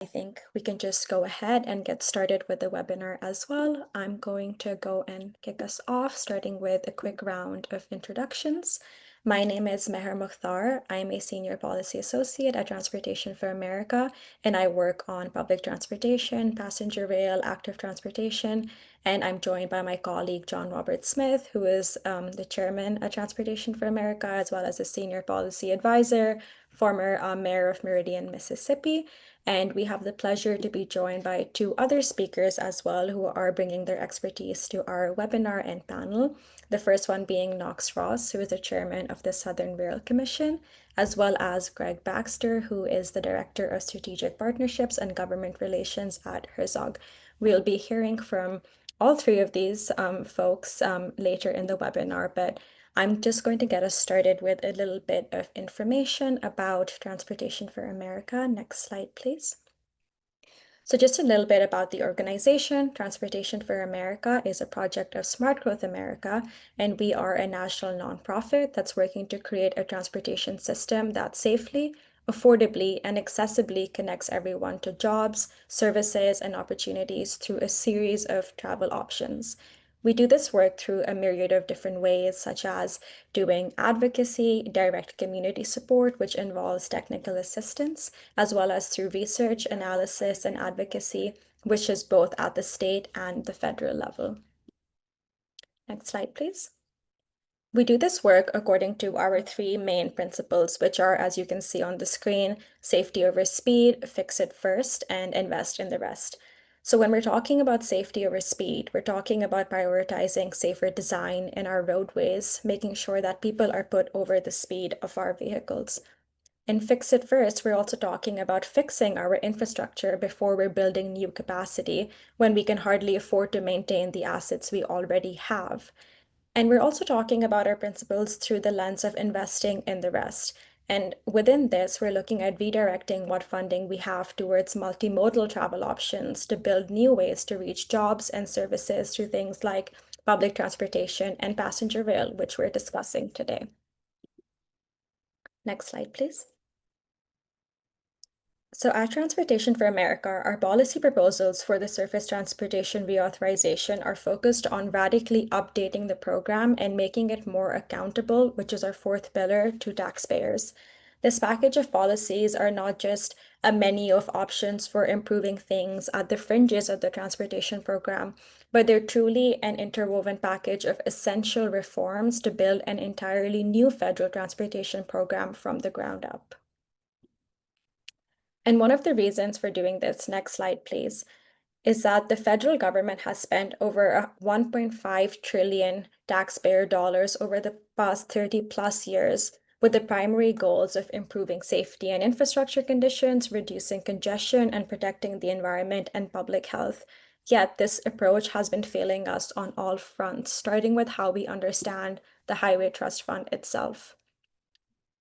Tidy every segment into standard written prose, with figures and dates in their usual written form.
I think we can just go ahead and get started with the webinar as well. I'm going to go and kick us off, starting with a quick round of introductions. My name is Mehr Mukhtar. I'm a Senior Policy Associate at Transportation for America, and I work on public transportation, passenger rail, active transportation, and I'm joined by my colleague, John Robert Smith, who is the Chairman at Transportation for America, as well as a Senior Policy Advisor, former Mayor of Meridian, Mississippi. And we have the pleasure to be joined by two other speakers as well who are bringing their expertise to our webinar and panel. The first one being Knox Ross, who is the chairman of the Southern Rail Commission, as well as Greg Baxter, who is the Director of Strategic Partnerships and Government Relations at Herzog. We'll be hearing from all three of these folks later in the webinar, but I'm just going to get us started with a little bit of information about Transportation for America. Next slide, please. So just a little bit about the organization. Transportation for America is a project of Smart Growth America, and we are a national nonprofit that's working to create a transportation system that safely, affordably, and accessibly connects everyone to jobs, services, and opportunities through a series of travel options. We do this work through a myriad of different ways, such as doing advocacy, direct community support, which involves technical assistance, as well as through research, analysis, and advocacy, which is both at the state and the federal level. Next slide, please. We do this work according to our three main principles, which are, as you can see on the screen, safety over speed, fix it first, and invest in the rest. So when we're talking about safety over speed, we're talking about prioritizing safer design in our roadways, making sure that people are put over the speed of our vehicles. And fix it first, we're also talking about fixing our infrastructure before we're building new capacity when we can hardly afford to maintain the assets we already have. And we're also talking about our principles through the lens of investing in the rest. And within this, we're looking at redirecting what funding we have towards multimodal travel options to build new ways to reach jobs and services through things like public transportation and passenger rail, which we're discussing today. Next slide, please. So at Transportation for America, our policy proposals for the surface transportation reauthorization are focused on radically updating the program and making it more accountable, which is our fourth pillar, to taxpayers. This package of policies are not just a menu of options for improving things at the fringes of the transportation program, but they're truly an interwoven package of essential reforms to build an entirely new federal transportation program from the ground up. And one of the reasons for doing this, next slide, please, is that the federal government has spent over 1.5 trillion taxpayer dollars over the past 30 plus years with the primary goals of improving safety and infrastructure conditions, reducing congestion, and protecting the environment and public health. Yet this approach has been failing us on all fronts, starting with how we understand the Highway Trust Fund itself.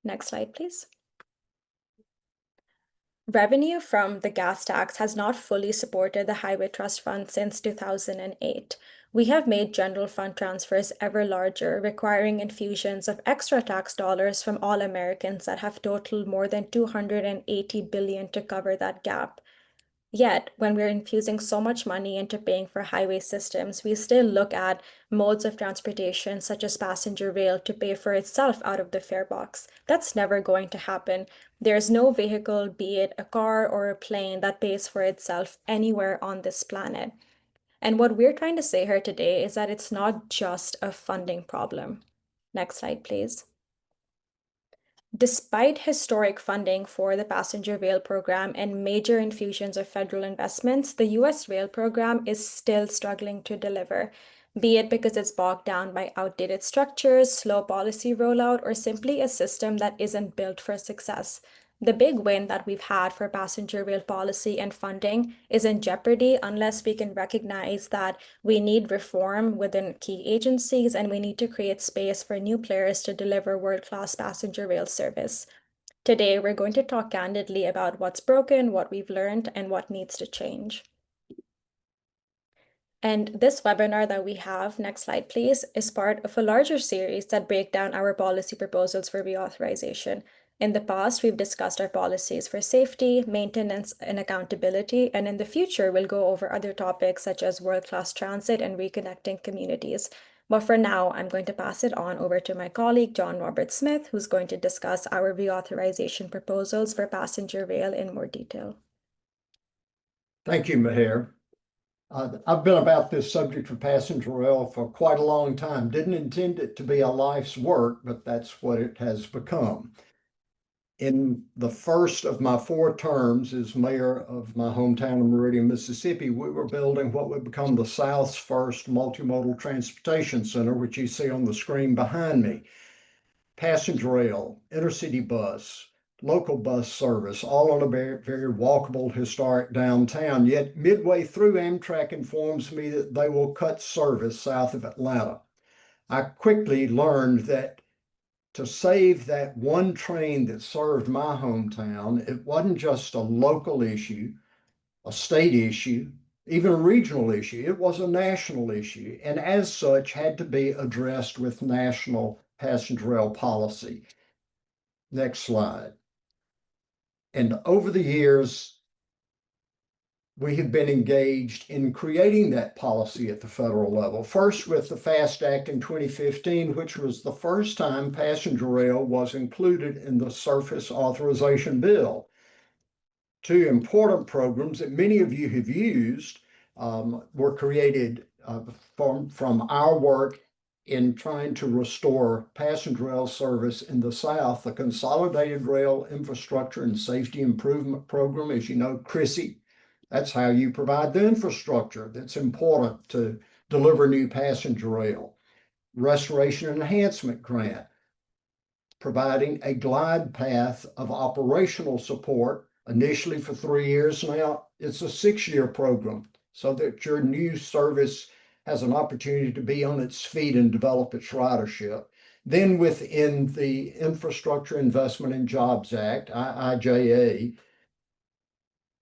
Next slide, please. Revenue from the gas tax has not fully supported the Highway Trust Fund since 2008. We have made general fund transfers ever larger, requiring infusions of extra tax dollars from all Americans that have totaled more than $280 billion to cover that gap. Yet, when we're infusing so much money into paying for highway systems, we still look at modes of transportation such as passenger rail to pay for itself out of the fare box. That's never going to happen. There's no vehicle, be it a car or a plane, that pays for itself anywhere on this planet. And what we're trying to say here today is that it's not just a funding problem. Next slide, please. Despite historic funding for the passenger rail program and major infusions of federal investments, the US rail program is still struggling to deliver, be it because it's bogged down by outdated structures, slow policy rollout, or simply a system that isn't built for success. The big win that we've had for passenger rail policy and funding is in jeopardy unless we can recognize that we need reform within key agencies and we need to create space for new players to deliver world-class passenger rail service. Today, we're going to talk candidly about what's broken, what we've learned, and what needs to change. And this webinar that we have, next slide please, is part of a larger series that break down our policy proposals for reauthorization. In the past, we've discussed our policies for safety, maintenance, and accountability, and in the future, we'll go over other topics such as world-class transit and reconnecting communities. But for now, I'm going to pass it on over to my colleague, John Robert Smith, who's going to discuss our reauthorization proposals for passenger rail in more detail. Thank you, Mehr. I've been about this subject of passenger rail for quite a long time. Didn't intend it to be a life's work, but that's what it has become. In the first of my 4 terms as mayor of my hometown of Meridian, Mississippi, we were building what would become the South's first multimodal transportation center, which you see on the screen behind me. Passenger rail, intercity bus, local bus service, all on a very, very walkable, historic downtown. Yet midway through, Amtrak informs me that they will cut service south of Atlanta. I quickly learned that to save that one train that served my hometown, it wasn't just a local issue, a state issue, even a regional issue. It was a national issue, and as such had to be addressed with national passenger rail policy. Next slide. And over the years, we have been engaged in creating that policy at the federal level. First with the FAST Act in 2015, which was the first time passenger rail was included in the Surface Authorization Bill. 2 important programs that many of you have used were created from our work in trying to restore passenger rail service in the South. The Consolidated Rail Infrastructure and Safety Improvement Program, as you know, CRISI. That's how you provide the infrastructure that's important to deliver new passenger rail. Restoration and Enhancement Grant, providing a glide path of operational support, initially for 3 years. Now it's a 6-year program so that your new service has an opportunity to be on its feet and develop its ridership. Then within the Infrastructure Investment and Jobs Act, IIJA,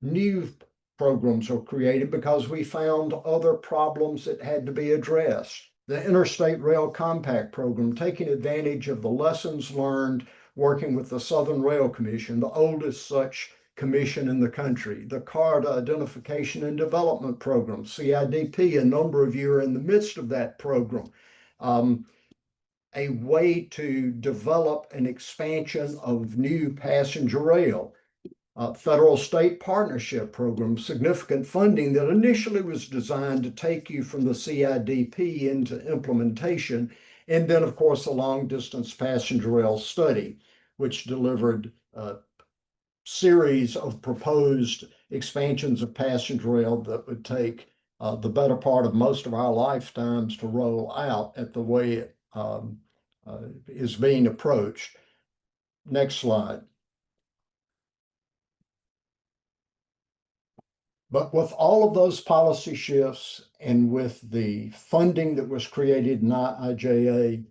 new programs are created because we found other problems that had to be addressed. The Interstate Rail Compact Program, taking advantage of the lessons learned working with the Southern Rail Commission, the oldest such commission in the country. The CARTA Identification and Development Program, CIDP, a number of you are in the midst of that program. A way to develop an expansion of new passenger rail. Federal state partnership program, significant funding that initially was designed to take you from the CIDP into implementation. And then, of course, a long distance passenger rail study, which delivered a series of proposed expansions of passenger rail that would take the better part of most of our lifetimes to roll out at the way it is being approached. Next slide. But with all of those policy shifts and with the funding that was created in IIJA,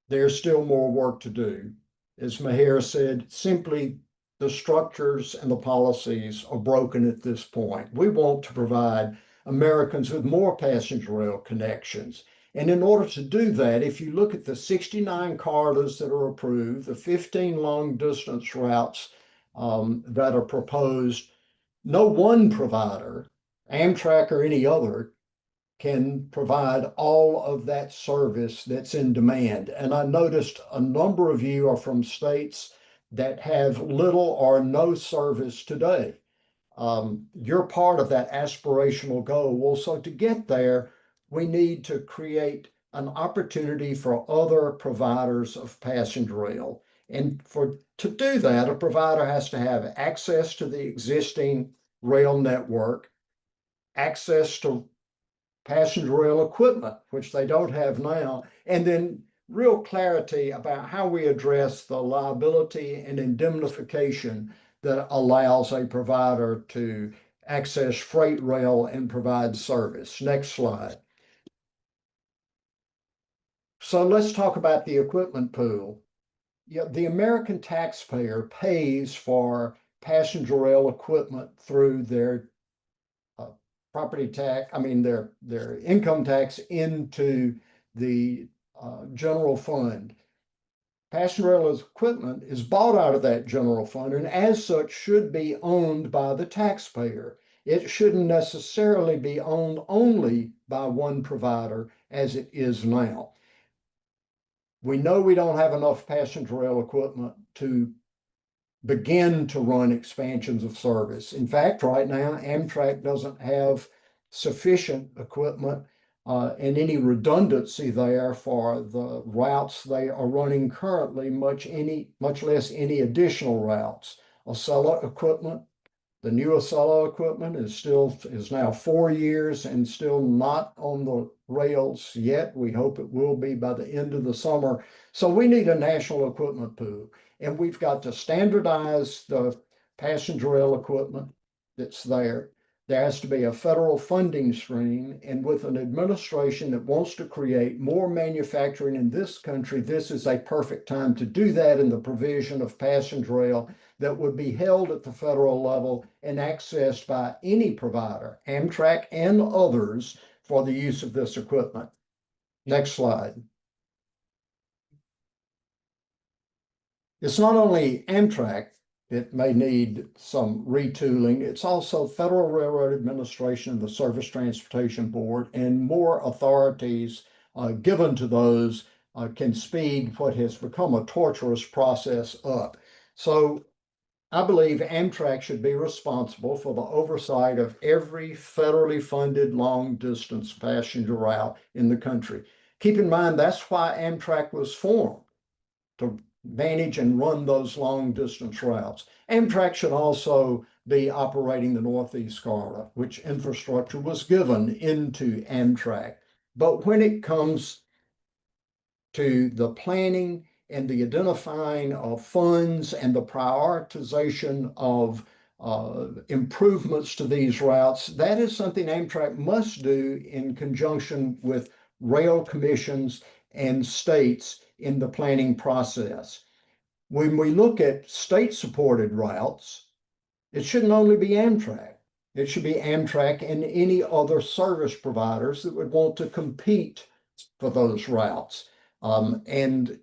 there's still more work to do. As Mehr said, simply the structures and the policies are broken at this point. We want to provide Americans with more passenger rail connections. And in order to do that, if you look at the 69 corridors that are approved, the 15 long distance routes that are proposed, no one provider, Amtrak or any other, can provide all of that service that's in demand. And I noticed a number of you are from states that have little or no service today. You're part of that aspirational goal. Well, so to get there, we need to create an opportunity for other providers of passenger rail. And to do that, a provider has to have access to the existing rail network, access to passenger rail equipment, which they don't have now, and then real clarity about how we address the liability and indemnification that allows a provider to access freight rail and provide service. Next slide. So let's talk about the equipment pool. Yeah, the American taxpayer pays for passenger rail equipment through their property tax, their income tax into the general fund. passenger rail equipment is bought out of that general fund and as such should be owned by the taxpayer. It shouldn't necessarily be owned only by one provider as it is now. We know we don't have enough passenger rail equipment to begin to run expansions of service. In fact, right now, Amtrak doesn't have sufficient equipment and any redundancy there for the routes they are running currently, much less any additional routes. Acela equipment, the new Acela equipment is now 4 years and still not on the rails yet. We hope it will be by the end of the summer. So we need a national equipment pool, and we've got to standardize the passenger rail equipment that's there. There has to be a federal funding stream, and with an administration that wants to create more manufacturing in this country, this is a perfect time to do that in the provision of passenger rail that would be held at the federal level and accessed by any provider, Amtrak and others, for the use of this equipment. Next slide. It's not only Amtrak that may need some retooling, it's also Federal Railroad Administration, the Surface Transportation Board, and more authorities given to those can speed what has become a torturous process up. So I believe Amtrak should be responsible for the oversight of every federally funded long distance passenger route in the country. Keep in mind, that's why Amtrak was formed, to manage and run those long distance routes. Amtrak should also be operating the Northeast Corridor, which infrastructure was given into Amtrak. But when it comes to the planning and the identifying of funds and the prioritization of improvements to these routes, that is something Amtrak must do in conjunction with rail commissions and states in the planning process. When we look at state-supported routes, it shouldn't only be Amtrak. It should be Amtrak and any other service providers that would want to compete for those routes. And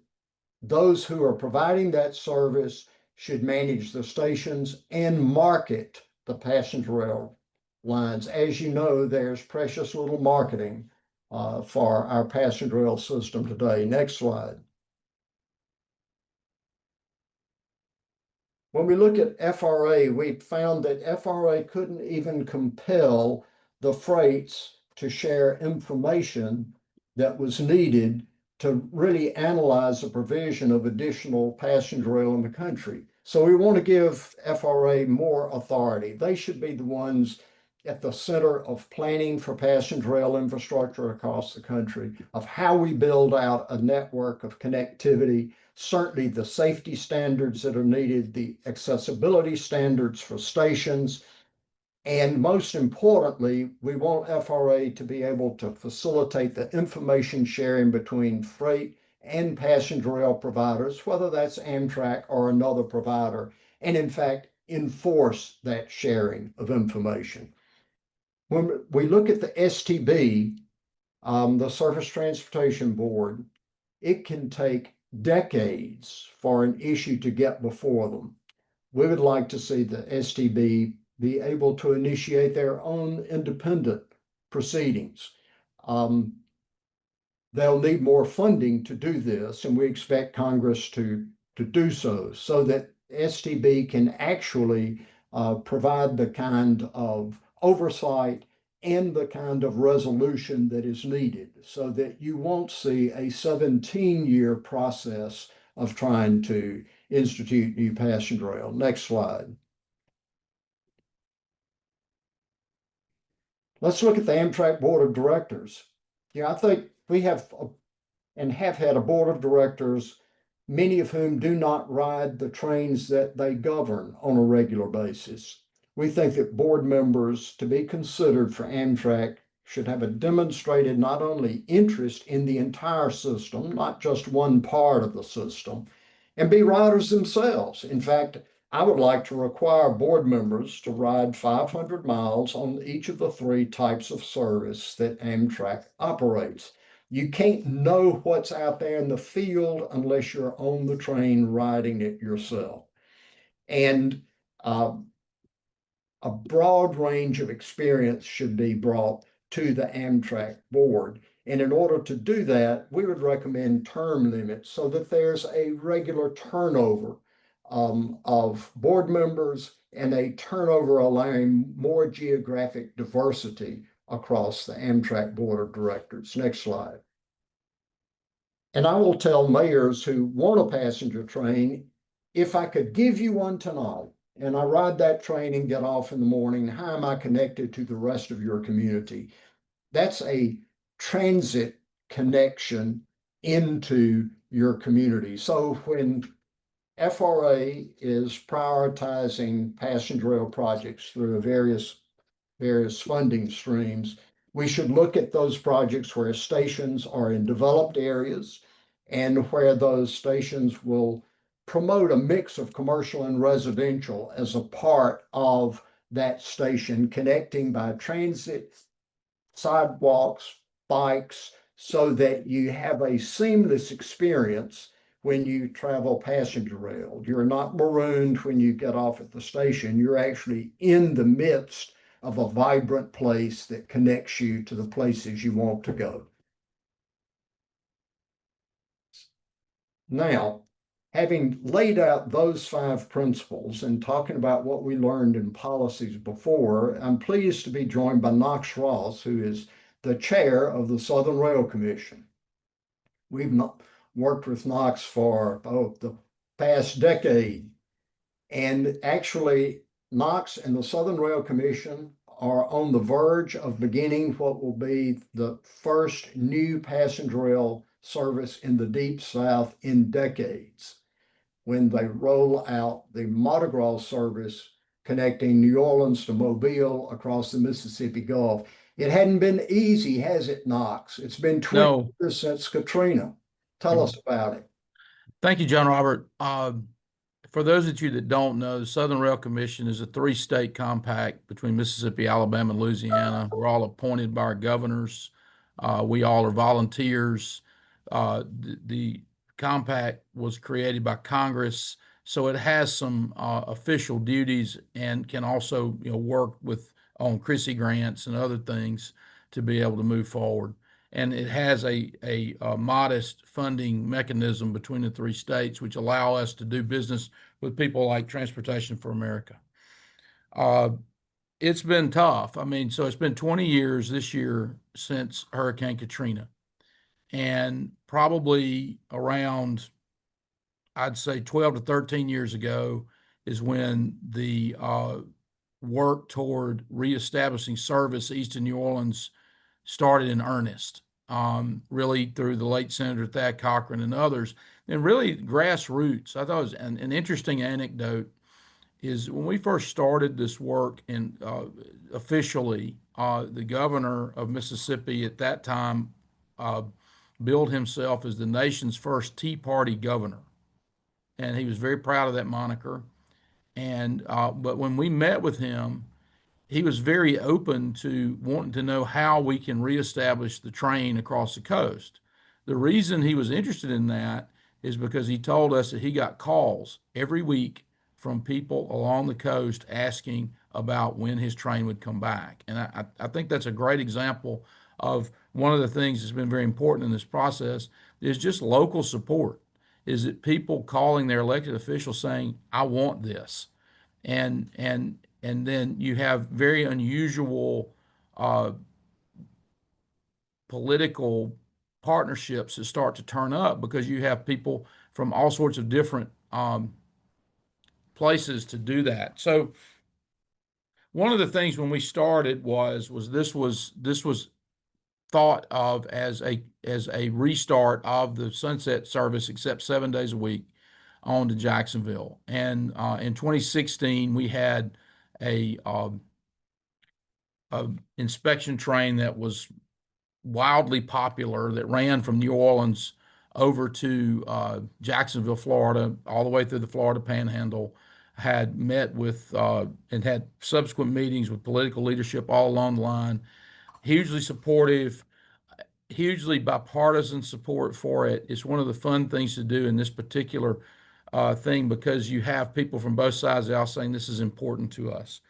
those who are providing that service should manage the stations and market the passenger rail lines. As you know, there's precious little marketing for our passenger rail system today. Next slide. When we look at FRA, we found that FRA couldn't even compel the freights to share information that was needed to really analyze the provision of additional passenger rail in the country. So we want to give FRA more authority. They should be the ones at the center of planning for passenger rail infrastructure across the country, of how we build out a network of connectivity, certainly the safety standards that are needed, the accessibility standards for stations, and most importantly, we want FRA to be able to facilitate the information sharing between freight and passenger rail providers, whether that's Amtrak or another provider, and in fact, enforce that sharing of information. When we look at the STB, the Surface Transportation Board, it can take decades for an issue to get before them. We would like to see the STB be able to initiate their own independent proceedings. They'll need more funding to do this, and we expect Congress to do so that STB can actually provide the kind of oversight and the kind of resolution that is needed so that you won't see a 17-year process of trying to institute new passenger rail. Next slide. Let's look at the Amtrak Board of Directors. Yeah, I think we have and have had a board of directors, many of whom do not ride the trains that they govern on a regular basis. We think that board members to be considered for Amtrak should have a demonstrated not only interest in the entire system, not just one part of the system, and be riders themselves. In fact, I would like to require board members to ride 500 miles on each of the three types of service that Amtrak operates. You can't know what's out there in the field unless you're on the train riding it yourself. And uh, a broad range of experience should be brought to the Amtrak board. And in order to do that, we would recommend term limits so that there's a regular turnover of board members and a turnover allowing more geographic diversity across the Amtrak board of directors. Next slide. And I will tell mayors who want a passenger train, if I could give you one tonight, and I ride that train and get off in the morning, how am I connected to the rest of your community? That's a transit connection into your community. So when FRA is prioritizing passenger rail projects through various funding streams, we should look at those projects where stations are in developed areas and where those stations will promote a mix of commercial and residential as a part of that station, connecting by transit, sidewalks, bikes, so that you have a seamless experience when you travel passenger rail. You're not marooned when you get off at the station. You're actually in the midst of a vibrant place that connects you to the places you want to go. Now, having laid out those 5 principles and talking about what we learned in policies before, I'm pleased to be joined by Knox Ross, who is the chair of the Southern Rail Commission. We've not worked with Knox for the past decade. And actually, Knox and the Southern Rail Commission are on the verge of beginning what will be the first new passenger rail service in the Deep South in decades when they roll out the Mardi Gras service connecting New Orleans to Mobile across the Mississippi Gulf. It hadn't been easy, has it, Knox? It's been 20 No. years since Katrina. Tell us about it. Thank you, John Robert. For those of you that don't know, the Southern Rail Commission is a 3-state compact between Mississippi, Alabama, and Louisiana. We're all appointed by our governors. We all are volunteers. The compact was created by Congress, so it has some official duties and can also, work on Chrissy grants and other things to be able to move forward. And it has a modest funding mechanism between the 3 states, which allow us to do business with people like Transportation for America. It's been tough. I mean, so it's been 20 years this year since Hurricane Katrina, and probably around, I'd say 12 to 13 years ago is when the work toward reestablishing service east of New Orleans started in earnest, really through the late Senator Thad Cochran and others, and really grassroots. I thought it was an interesting anecdote is when we first started this work and officially, the governor of Mississippi at that time billed himself as the nation's first Tea Party governor. And he was very proud of that moniker. And but when we met with him, he was very open to wanting to know how we can reestablish the train across the coast. The reason he was interested in that is because he told us that he got calls every week from people along the coast asking about when his train would come back. And I think that's a great example of one of the things that's been very important in this process is just local support, is that people calling their elected officials saying, I want this. And then you have very unusual political partnerships that start to turn up because you have people from all sorts of different places to do that. So one of the things when we started was this was thought of as a restart of the Sunset service, except 7 days a week on to Jacksonville. And in 2016, we had a inspection train that was wildly popular that ran from New Orleans over to Jacksonville, Florida, all the way through the Florida Panhandle. Had met with and had subsequent meetings with political leadership all along the line. Hugely supportive. hugely bipartisan support for it. It's one of the fun things to do in this particular thing because you have people from both sides of the aisle saying this is important to us.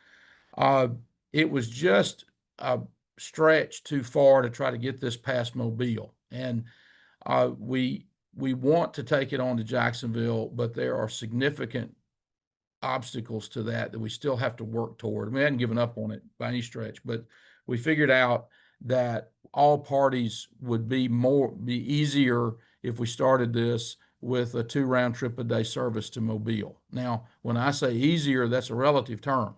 Uh, it was just a stretch too far to try to get this past Mobile, and we want to take it on to Jacksonville, but there are significant obstacles to that we still have to work toward. We hadn't given up on it by any stretch, but we figured out that all parties would be easier if we started this with a 2 round trip a day service to Mobile. Now, when I say easier, that's a relative term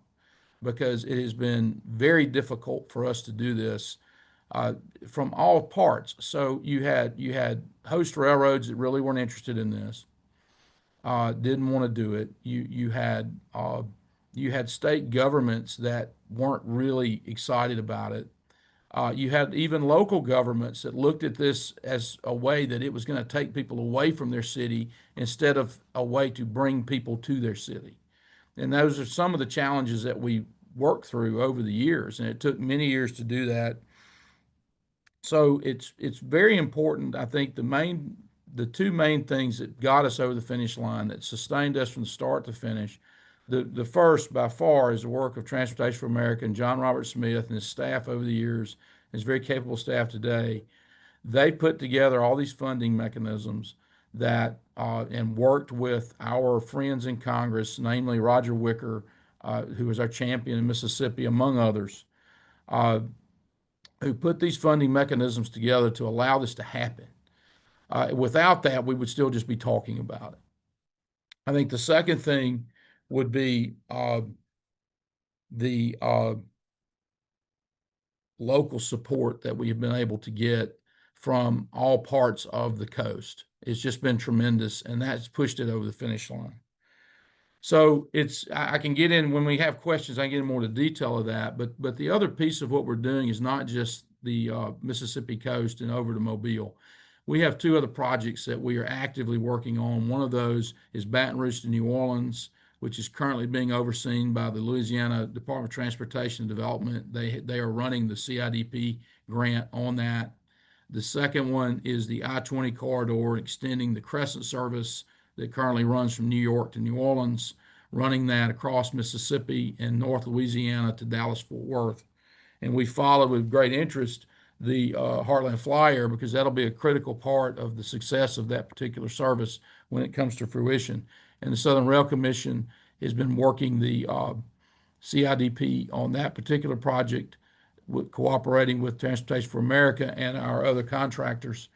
because it has been very difficult for us to do this from all parts. So you had host railroads that really weren't interested in this, didn't want to do it. You had state governments that weren't really excited about it. You had even local governments that looked at this as a way that it was going to take people away from their city instead of a way to bring people to their city. And those are some of the challenges that we worked through over the years, and it took many years to do that. So it's very important. I think the two main things that got us over the finish line that sustained us from start to finish. The first by far is the work of Transportation for America and John Robert Smith and his staff over the years, his very capable staff today. They put together all these funding mechanisms that and worked with our friends in Congress, namely Roger Wicker, who was our champion in Mississippi, among others, uh, who put these funding mechanisms together to allow this to happen. Without that, we would still just be talking about it. I think the second thing would be the local support that we have been able to get from all parts of the coast. It's just been tremendous, and that's pushed it over the finish line. So I can get in when we have questions. I can get in more to detail of that. But the other piece of what we're doing is not just the Mississippi coast and over to Mobile. We have 2 other projects that we are actively working on. One of those is Baton Rouge to New Orleans, which is currently being overseen by the Louisiana Department of Transportation and Development. They are running the CIDP grant on that. The second one is the I-20 corridor, extending the Crescent service that currently runs from New York to New Orleans, running that across Mississippi and North Louisiana to Dallas-Fort Worth. And we follow with great interest the Heartland Flyer because that'll be a critical part of the success of that particular service when it comes to fruition. And the Southern Rail Commission has been working the CIDP on that particular project, cooperating with Transportation for America and our other contractors.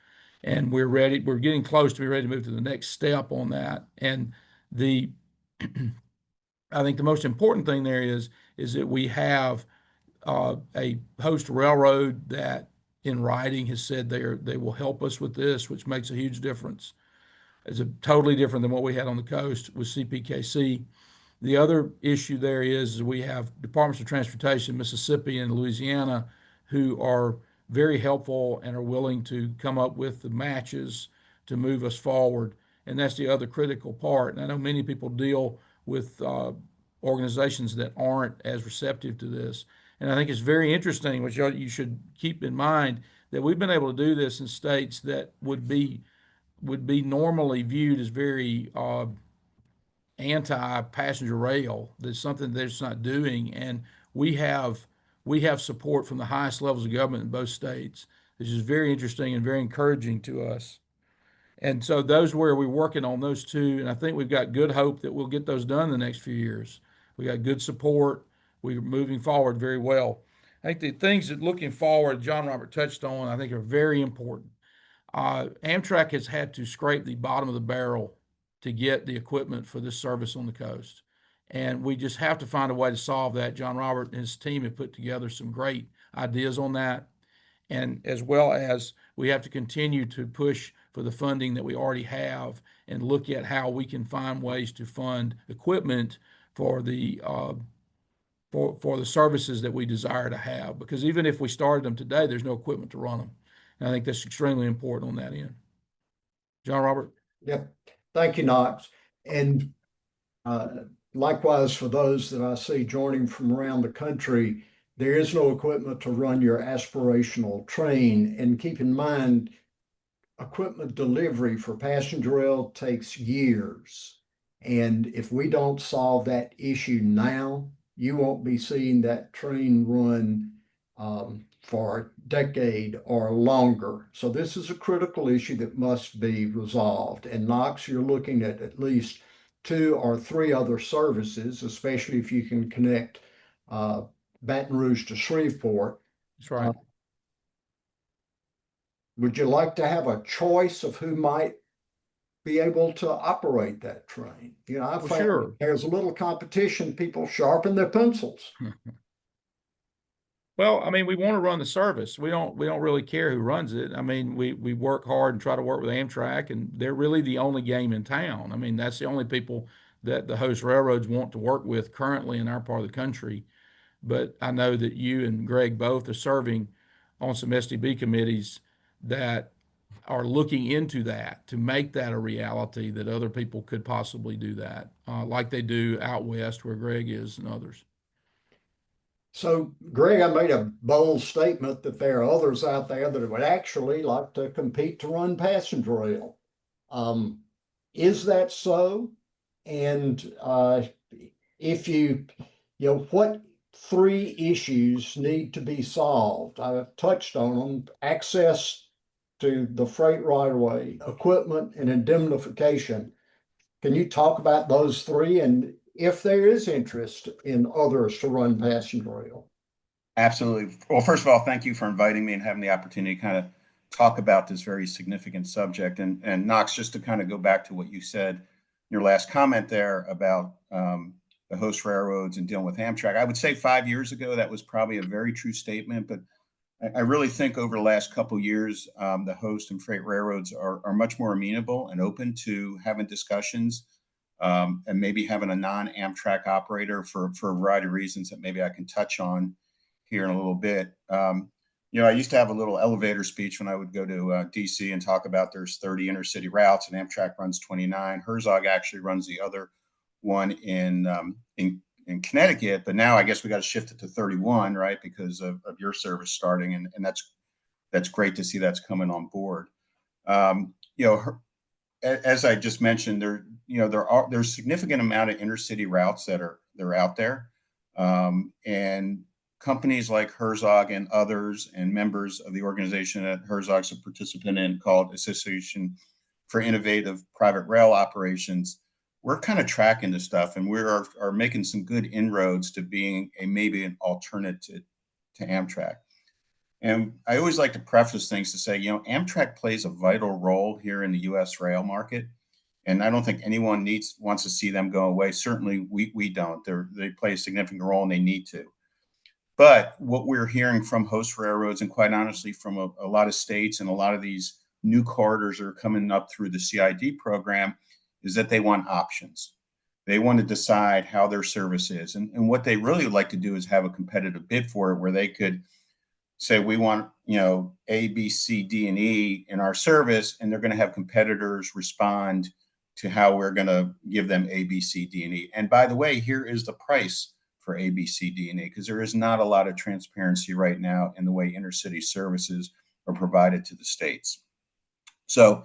And we're ready. We're getting close to be ready to move to the next step on that. And the I think the most important thing there is that we have a host railroad that in writing has said they will help us with this, which makes a huge difference. It's totally different than what we had on the coast with CPKC. The other issue there is we have Departments of Transportation, Mississippi and Louisiana, who are very helpful and are willing to come up with the matches to move us forward. And that's the other critical part. And I know many people deal with organizations that aren't as receptive to this. And I think it's very interesting, which you should keep in mind, that we've been able to do this in states that would be normally viewed as very anti-passenger rail. That's something they're just not doing, and we have support from the highest levels of government in both states. This is very interesting and very encouraging to us. And so those where we're working on those 2, and I think we've got good hope that we'll get those done in the next few years. We got good support. We're moving forward very well. I think the things that looking forward, John Robert touched on, I think are very important. Amtrak has had to scrape the bottom of the barrel to get the equipment for this service on the coast. And we just have to find a way to solve that. John Robert and his team have put together some great ideas on that. And as well as we have to continue to push for the funding that we already have and look at how we can find ways to fund equipment for the services that we desire to have. Because even if we started them today, there's no equipment to run them. And I think that's extremely important on that end. John Robert? Yep. Thank you, Knox. And likewise, for those that I see joining from around the country, there is no equipment to run your aspirational train. And keep in mind, equipment delivery for passenger rail takes years. And if we don't solve that issue now, you won't be seeing that train run for a decade or longer. So this is a critical issue that must be resolved. And Knox, you're looking at least 2 or 3 other services, especially if you can connect Baton Rouge to Shreveport. That's right. Would you like to have a choice of who might be able to operate that train? You know, I Well, found sure. there's a little competition, people sharpen their pencils. Well, I mean, we want to run the service. We don't really care who runs it. I mean, we work hard and try to work with Amtrak, and they're really the only game in town. I mean, that's the only people that the host railroads want to work with currently in our part of the country. But I know that you and Greg both are serving on some STB committees that are looking into that to make that a reality that other people could possibly do that, like they do out west where Greg is and others. So, Greg, I made a bold statement that there are others out there that would actually like to compete to run passenger rail. Um, is that so? And if what 3 issues need to be solved? I've touched on them: access to the freight right of way, equipment, and indemnification. Can you talk about those 3 and if there is interest in others to run passenger rail? Absolutely. Well, first of all, thank you for inviting me and having the opportunity to kind of talk about this very significant subject. And Knox, just to kind of go back to what you said, your last comment there about the host railroads and dealing with Amtrak, I would say 5 years ago, that was probably a very true statement. But I really think over the last couple of years, the host and freight railroads are much more amenable and open to having discussions and maybe having a non-Amtrak operator for a variety of reasons that maybe I can touch on here in a little bit. I used to have a little elevator speech when I would go to DC and talk about there's 30 intercity routes and Amtrak runs 29. Herzog actually runs the other one in Connecticut, but now I guess we got to shift it to 31, right? Because of your service starting, and that's great to see that's coming on board. As I just mentioned, there's significant amount of intercity routes they're out there, and companies like Herzog and others and members of the organization that Herzog's a participant in called Association for Innovative Private Rail Operations, we're kind of tracking this stuff, and we are making some good inroads to being maybe an alternative to Amtrak. And I always like to preface things to say, Amtrak plays a vital role here in the U.S. rail market, and I don't think anyone wants to see them go away. Certainly, we don't. They play a significant role, and they need to. But what we're hearing from host railroads, and quite honestly, from a lot of states and a lot of these new corridors that are coming up through the CID program, is that they want options. They want to decide how their service is. And what they really would like to do is have a competitive bid for it where they could say, we want, A, B, C, D, and E in our service, and they're going to have competitors respond to how we're going to give them A, B, C, D, and E. And by the way, here is the price for A, B, C, D, and E, because there is not a lot of transparency right now in the way intercity services are provided to the states. So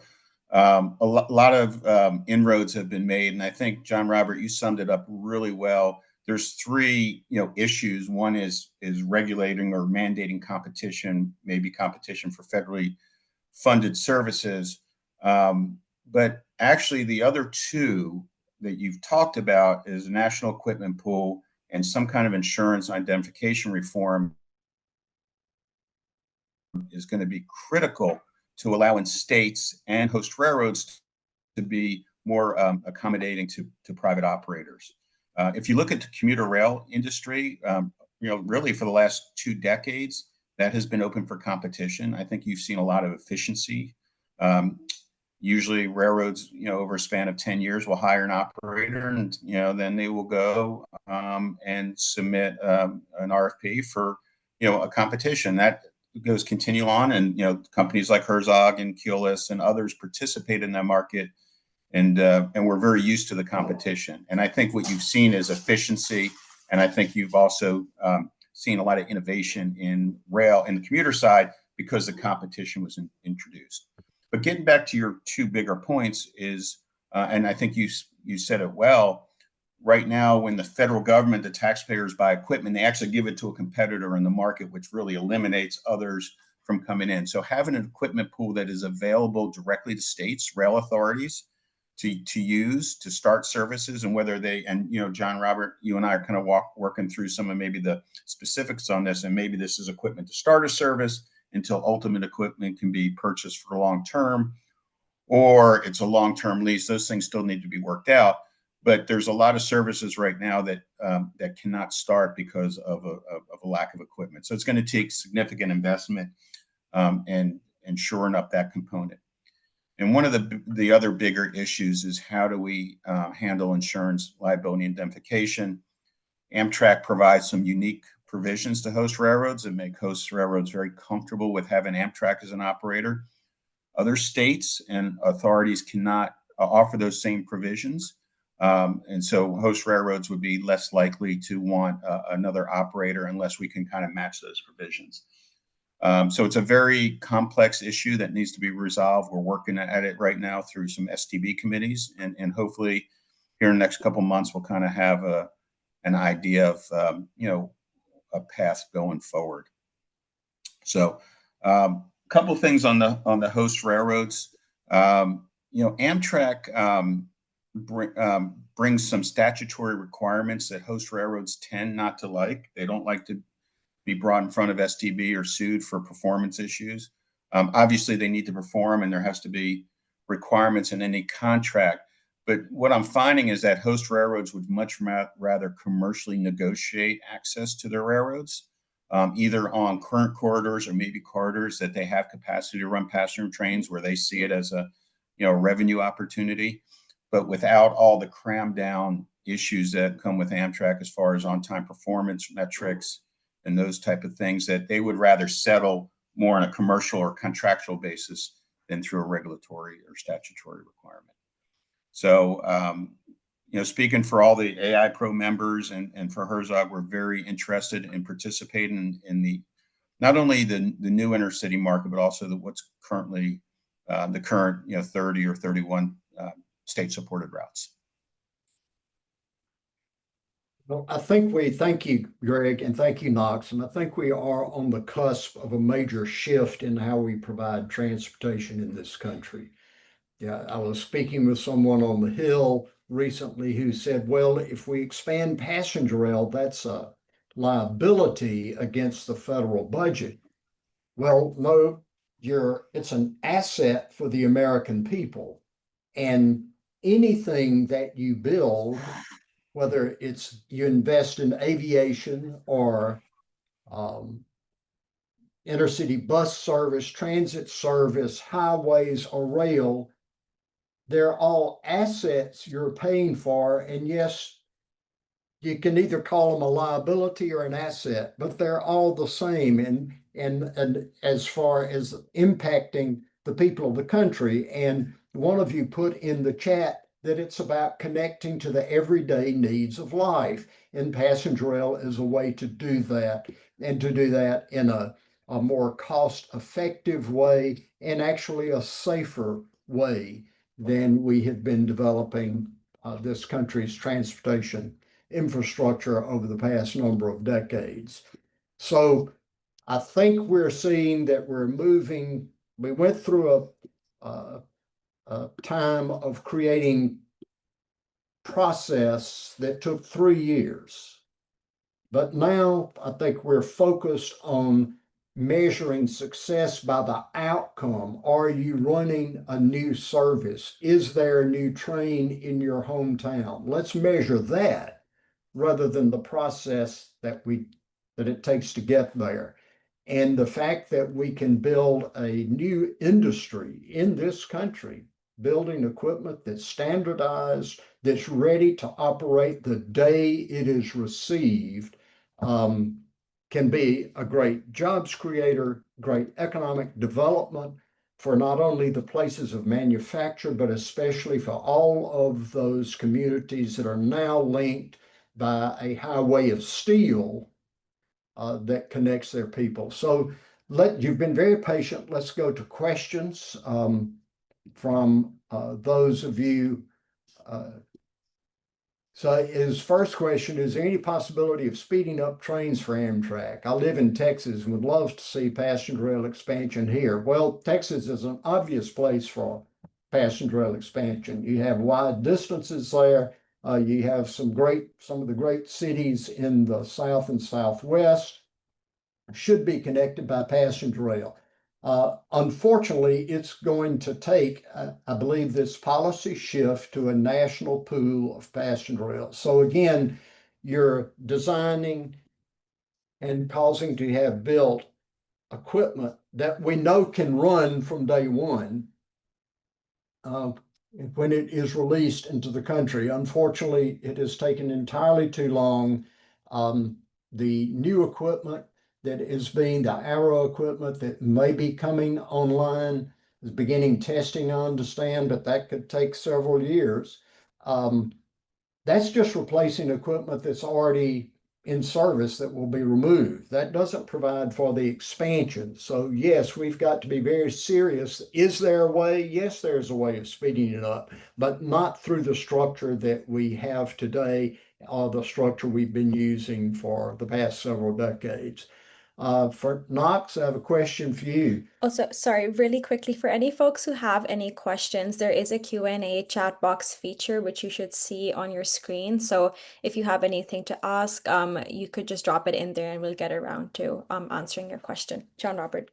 a lot of inroads have been made, and I think, John Robert, you summed it up really well. There's 3 issues. One is regulating or mandating competition, maybe competition for federally funded services. But actually, the other 2 that you've talked about is a national equipment pool and some kind of insurance identification reform is going to be critical to allowing states and host railroads to be more accommodating to private operators. If you look at the commuter rail industry, really for the last 2 decades, that has been open for competition. I think you've seen a lot of efficiency. Usually railroads, over a span of 10 years will hire an operator and, then they will go and submit an RFP for, a competition that goes continue on. And, companies like Herzog and Keolis and others participate in that market. And we're very used to the competition. And I think what you've seen is efficiency. And I think you've also seen a lot of innovation in rail and the commuter side because the competition was introduced. But getting back to your two bigger points is, and I think you said it well, right now when the federal government, the taxpayers buy equipment, they actually give it to a competitor in the market, which really eliminates others from coming in. So having an equipment pool that is available directly to states, rail authorities, to use to start services, and whether they, and John Robert, you and I are kind of working through some of maybe the specifics on this, and maybe this is equipment to start a service until ultimate equipment can be purchased for the long term, or it's a long-term lease. Those things still need to be worked out. But there's a lot of services right now that that cannot start because of a lack of equipment. So it's going to take significant investment and shoring up that component. And one of the other bigger issues is how do we handle insurance liability indemnification? Amtrak provides some unique provisions to host railroads that make host railroads very comfortable with having Amtrak as an operator. Other states and authorities cannot offer those same provisions. And so host railroads would be less likely to want another operator unless we can kind of match those provisions. So it's a very complex issue that needs to be resolved. We're working at it right now through some STB committees, and hopefully here in the next couple of months, we'll kind of have an idea of, a path going forward. So a couple of things on the host railroads. Amtrak brings some statutory requirements that host railroads tend not to like. They don't like to be brought in front of STB or sued for performance issues. Obviously, they need to perform, and there has to be requirements in any contract. But what I'm finding is that host railroads would much rather commercially negotiate access to their railroads, either on current corridors or maybe corridors that they have capacity to run passenger trains where they see it as a revenue opportunity, but without all the cram down issues that come with Amtrak as far as on-time performance metrics and those type of things, that they would rather settle more on a commercial or contractual basis than through a regulatory or statutory requirement. So, speaking for all the AI Pro members and for Herzog, we're very interested in participating in the not only the new intercity market, but also what's currently the current 30 or 31 state-supported routes. Well, I think thank you, Greg, and thank you, Knox. And I think we are on the cusp of a major shift in how we provide transportation in this country. Yeah, I was speaking with someone on the Hill recently who said, well, if we expand passenger rail, that's a liability against the federal budget. Well, no, it's an asset for the American people. And anything that you build, whether it's you invest in aviation or intercity bus service, transit service, highways, or rail, they're all assets you're paying for. And yes, you can either call them a liability or an asset, but they're all the same. And as far as impacting the people of the country, and one of you put in the chat that it's about connecting to the everyday needs of life, and passenger rail is a way to do that, and to do that in a more cost-effective way and actually a safer way than we have been developing this country's transportation infrastructure over the past number of decades. So I think we're seeing that we're moving. We went through a time of creating process that took 3 years. But now I think we're focused on measuring success by the outcome. Are you running a new service? Is there a new train in your hometown? Let's measure that rather than the process that it takes to get there. And the fact that we can build a new industry in this country, building equipment that's standardized, that's ready to operate the day it is received, can be a great jobs creator, great economic development for not only the places of manufacture, but especially for all of those communities that are now linked by a highway of steel that connects their people. So you've been very patient. Let's go to questions from those of you. So his first question, is there any possibility of speeding up trains for Amtrak? I live in Texas and would love to see passenger rail expansion here. Well, Texas is an obvious place for passenger rail expansion. You have wide distances there. You have some of the great cities in the South and Southwest should be connected by passenger rail. Unfortunately, it's going to take, I believe, this policy shift to a national pool of passenger rail. So again, you're designing and causing to have built equipment that we know can run from day one when it is released into the country. Unfortunately, it has taken entirely too long. The new equipment that is being the Arrow equipment that may be coming online is beginning testing, I understand, but that could take several years. That's just replacing equipment that's already in service that will be removed. That doesn't provide for the expansion. So yes, we've got to be very serious. Is there a way? Yes, there's a way of speeding it up, but not through the structure that we have today or the structure we've been using for the past several decades. For Knox, I have a question for you. Also, sorry, really quickly, for any folks who have any questions, there is a Q&A chat box feature which you should see on your screen. So if you have anything to ask, you could just drop it in there and we'll get around to answering your question. John Robert.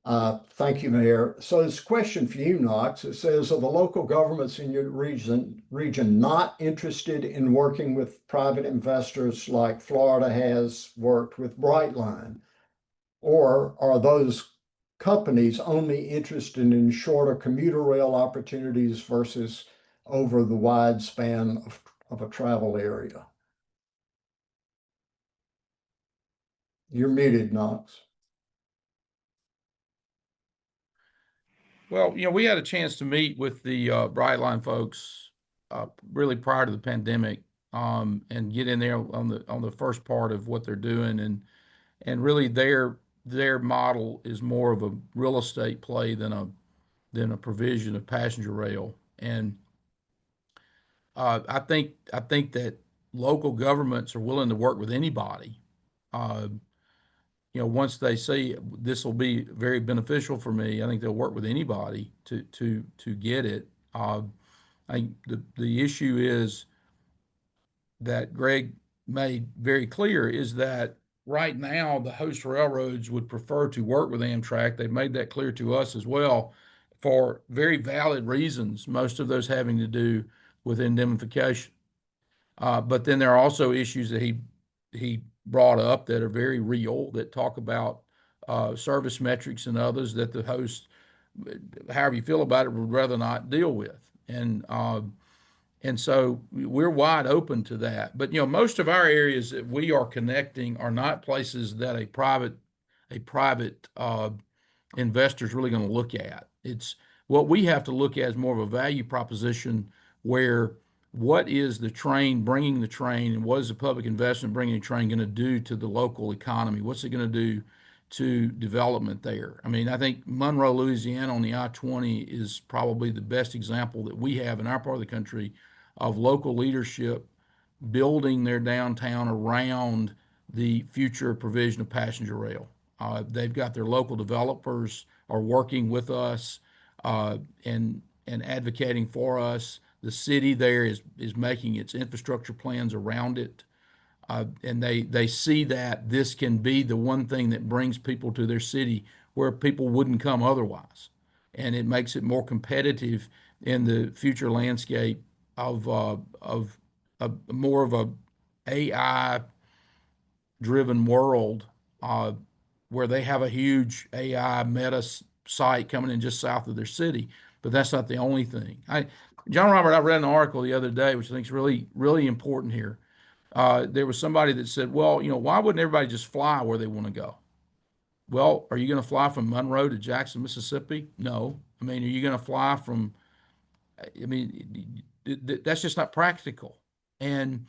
Thank you, Mayor. So this question for you, Knox, it says, are the local governments in your region not interested in working with private investors like Florida has worked with Brightline? Or are those companies only interested in shorter commuter rail opportunities versus over the wide span of a travel area? You're muted, Knox. Well, we had a chance to meet with the Brightline folks really prior to the pandemic, and get in there on the first part of what they're doing, and really their model is more of a real estate play than a provision of passenger rail. And I think that local governments are willing to work with anybody. Uh, once they see this will be very beneficial for me, I think they'll work with anybody to get it. The issue is that Greg made very clear is that right now the host railroads would prefer to work with Amtrak. They've made that clear to us as well for very valid reasons, most of those having to do with indemnification. But then there are also issues that he brought up that are very real, that talk about service metrics and others that the host, however you feel about it, would rather not deal with. And so we're wide open to that. But most of our areas that we are connecting are not places that a private investor is really going to look at. It's what we have to look at is more of a value proposition where what is the train bringing the train, and what is the public investment bringing the train going to do to the local economy? What's it going to do to development there? I mean, I think Monroe, Louisiana on the I-20 is probably the best example that we have in our part of the country of local leadership building their downtown around the future provision of passenger rail. They've got their local developers are working with us and advocating for us. The city there is making its infrastructure plans around it. And they see that this can be the one thing that brings people to their city where people wouldn't come otherwise. And it makes it more competitive in the future landscape of more of a AI driven world where they have a huge AI meta site coming in just south of their city. But that's not the only thing. John Robert, I read an article the other day, which I think is really, really important here. There was somebody that said, well, why wouldn't everybody just fly where they want to go? Well, are you going to fly from Monroe to Jackson, Mississippi? No. I mean, are you going to fly from, I mean, that's just not practical. And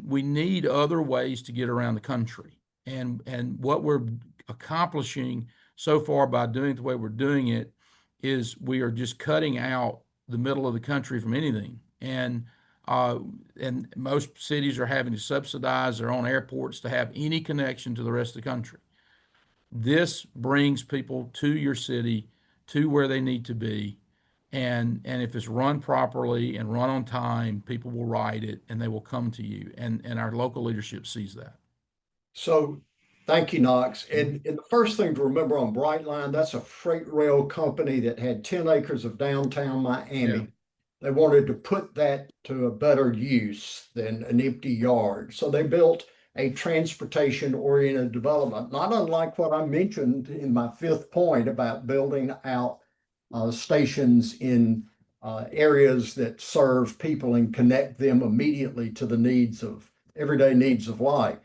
we need other ways to get around the country. And what we're accomplishing so far by doing it the way we're doing it is we are just cutting out the middle of the country from anything. And most cities are having to subsidize their own airports to have any connection to the rest of the country. This brings people to your city, to where they need to be. And if it's run properly and run on time, people will ride it and they will come to you. And our local leadership sees that. So thank you, Knox. And the first thing to remember on Brightline, that's a freight rail company that had 10 acres of downtown Miami. Yeah. They wanted to put that to a better use than an empty yard. So they built a transportation-oriented development, not unlike what I mentioned in my fifth point about building out stations in areas that serve people and connect them immediately to the needs of everyday needs of life.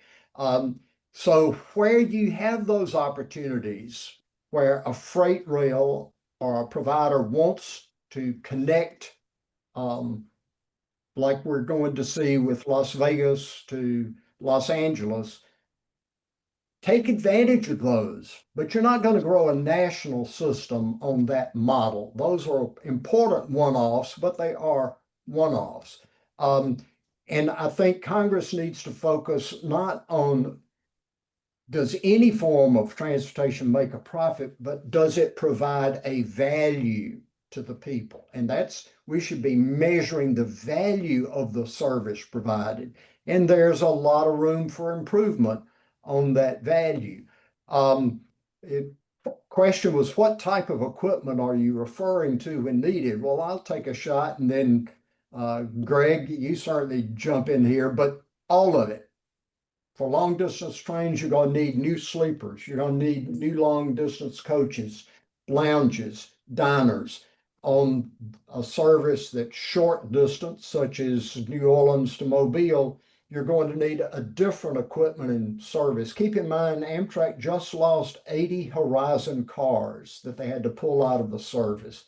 So where you have those opportunities where a freight rail or a provider wants to connect, like we're going to see with Las Vegas to Los Angeles, take advantage of those, but you're not going to grow a national system on that model. Those are important one-offs, but they are one-offs. And I think Congress needs to focus not on does any form of transportation make a profit, but does it provide a value to the people? And we should be measuring the value of the service provided. And there's a lot of room for improvement on that value. Question was, what type of equipment are you referring to when needed? Well, I'll take a shot and then Greg, you certainly jump in here, but all of it. For long distance trains, you're going to need new sleepers. You're going to need new long distance coaches, lounges, diners. On a service that's short distance, such as New Orleans to Mobile, you're going to need a different equipment and service. Keep in mind, Amtrak just lost 80 Horizon cars that they had to pull out of the service.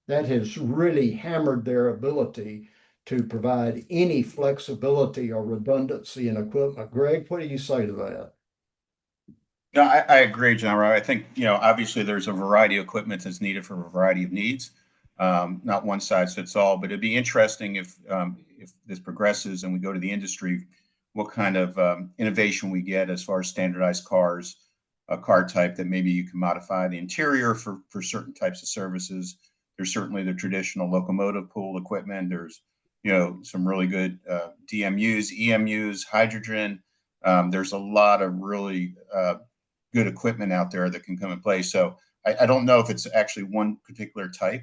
That has really hammered their ability to provide any flexibility or redundancy in equipment. Greg, what do you say to that? No, I agree, John. I think, obviously there's a variety of equipment that's needed for a variety of needs. Not one size fits all, but it'd be interesting if this progresses and we go to the industry, what kind of innovation we get as far as standardized cars, a car type that maybe you can modify the interior for certain types of services. There's certainly the traditional locomotive pool equipment. There's some really good DMUs, EMUs, hydrogen. There's a lot of really good equipment out there that can come in place. So I don't know if it's actually one particular type.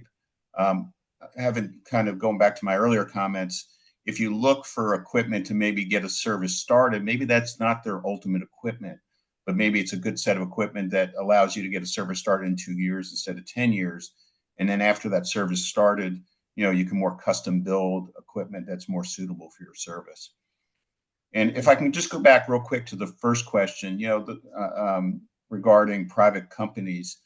Having kind of going back to my earlier comments, if you look for equipment to maybe get a service started, maybe that's not their ultimate equipment, but maybe it's a good set of equipment that allows you to get a service started in 2 years instead of 10 years. And then after that service started, you can more custom build equipment that's more suitable for your service. And if I can just go back real quick to the first question, regarding private companies,